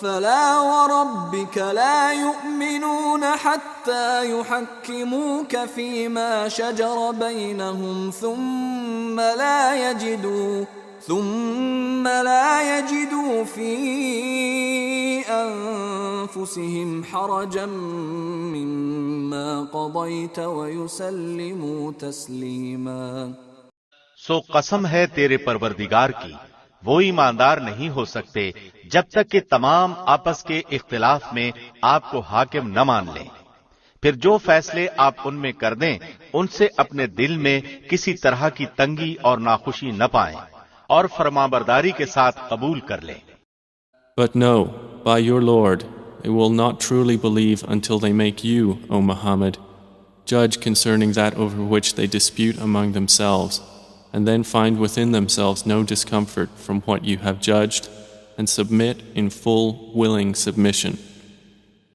فلا وربك لا يؤمنون حتى يحكموك فيما شجر بينهم ثم لا يجدوا في أنفسهم حرجا مما قضيت ويسلموا تسليما. سو قسم ہے تیرے پروردگار کی، وہ ایماندار نہیں ہو سکتے جب تک کہ تمام آپس کے اختلاف میں آپ کو حاکم نہ مان لیں. پھر جو فیصلے آپ ان میں کر دیں ان سے اپنے دل میں کسی طرح کی تنگی اور ناخوشی نہ پائیں اور فرمانبرداری کے ساتھ قبول کر لیں. But no, by your Lord, they will not truly believe until they make you, O Muhammad, judge concerning that over which they dispute among themselves, and then find within themselves no discomfort from what you have judged, and submit in full, willing submission.